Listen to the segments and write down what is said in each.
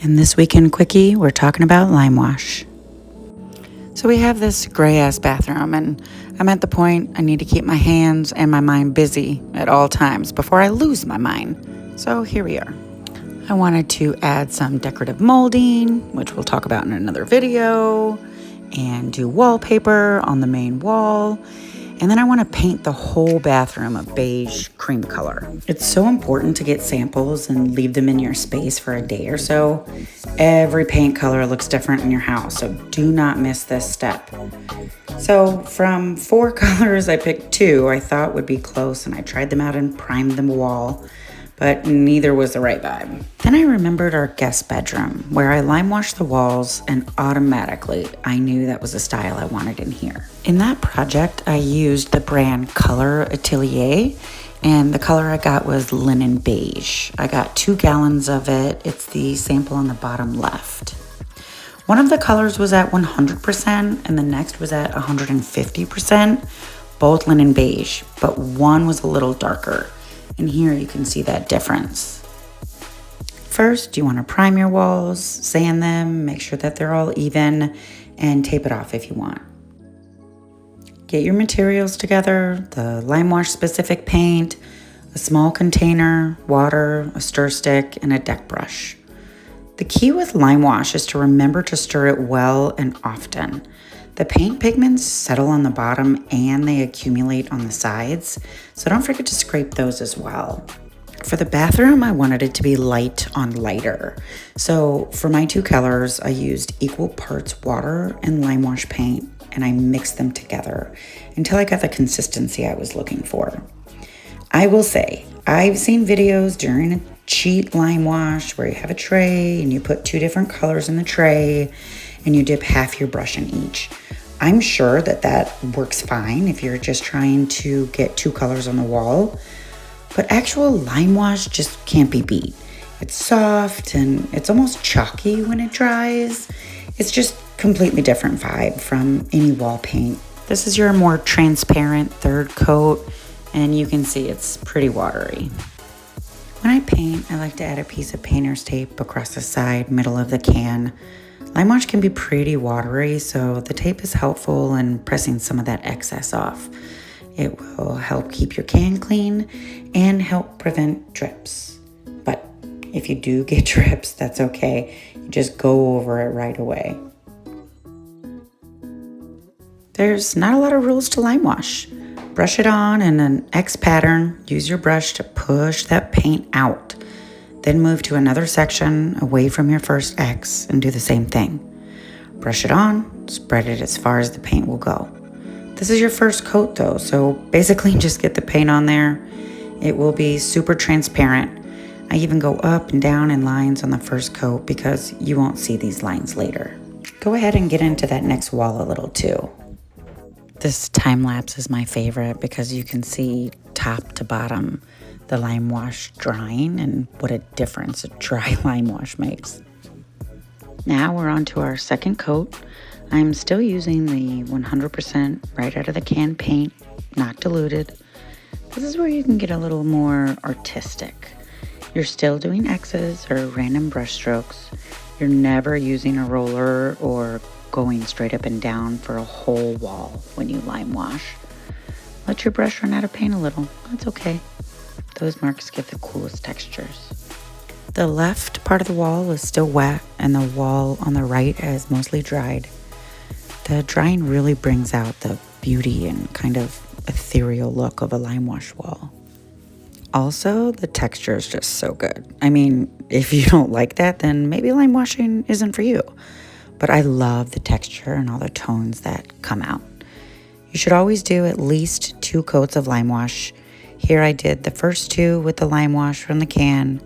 And this week in Quickie, we're talking about Limewash. So we have this gray-ass bathroom, and I'm at the point I need to keep my hands and my mind busy at all times before I lose my mind. So here we are. I wanted to add some decorative molding, which we'll talk about in another video, and do wallpaper on the main wall. And then I want to paint the whole bathroom a beige cream color. It's so important to get samples and leave them in your space for a day or so. Every paint color looks different in your house, so do not miss this step. So from 4 colors, I picked 2 I thought would be close, and I tried them out and primed the wall, but neither was the right vibe. Then I remembered our guest bedroom, where I lime washed the walls, and automatically I knew that was the style I wanted in here. In that project, I used the brand Color Atelier, and the color I got was linen beige. I got 2 gallons of it. It's the sample on the bottom left. One of the colors was at 100%, and the next was at 150%, both linen beige, but one was a little darker. And here you can see that difference. First, you want to prime your walls, sand them, make sure that they're all even, and tape it off if you want. Get your materials together, the Limewash specific paint, a small container, water, a stir stick, and a deck brush. The key with Limewash is to remember to stir it well and often. The paint pigments settle on the bottom and they accumulate on the sides, so don't forget to scrape those as well. For the bathroom, I wanted it to be light on lighter. So for my 2 colors, I used equal parts water and Limewash paint, and I mixed them together until I got the consistency I was looking for. I will say, I've seen videos during a cheat Limewash where you have a tray and you put 2 different colors in the tray and you dip half your brush in each. I'm sure that works fine if you're just trying to get 2 colors on the wall, but actual Limewash just can't be beat. It's soft and it's almost chalky when it dries. It's just completely different vibe from any wall paint. This is your more transparent 3rd coat, and you can see it's pretty watery. When I paint, I like to add a piece of painter's tape across the side, middle of the can. Limewash can be pretty watery, so the tape is helpful in pressing some of that excess off. It will help keep your can clean and help prevent drips. But if you do get drips, that's okay. You just go over it right away. There's not a lot of rules to Limewash. Brush it on in an X pattern. Use your brush to push that paint out. Then move to another section away from your first X and do the same thing. Brush it on, spread it as far as the paint will go. This is your first coat though, so basically just get the paint on there. It will be super transparent. I even go up and down in lines on the first coat because you won't see these lines later. Go ahead and get into that next wall a little too. This time lapse is my favorite because you can see top to bottom the Limewash drying and what a difference a dry Limewash makes. Now we're on to our second coat. I'm still using the 100% right out of the can paint, not diluted. This is where you can get a little more artistic. You're still doing X's or random brush strokes. You're never using a roller or going straight up and down for a whole wall when you Limewash. Let your brush run out of paint a little. That's okay. Those marks give the coolest textures. The left part of the wall is still wet and the wall on the right has mostly dried. The drying really brings out the beauty and kind of ethereal look of a Limewash wall. Also, the texture is just so good. I mean, if you don't like that, then maybe Limewashing isn't for you. But I love the texture and all the tones that come out. You should always do at least 2 coats of Limewash. Here I did the first 2 with the Limewash from the can,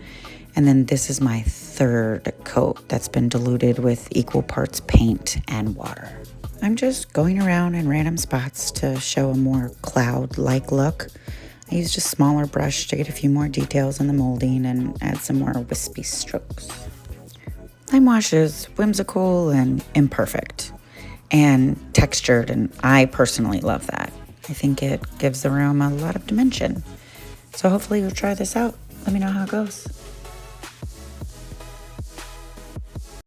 and then this is my 3rd coat that's been diluted with equal parts paint and water. I'm just going around in random spots to show a more cloud-like look. I used a smaller brush to get a few more details in the molding and add some more wispy strokes. Limewash is whimsical and imperfect and textured, and I personally love that. I think it gives the room a lot of dimension. So hopefully you'll try this out. Let me know how it goes.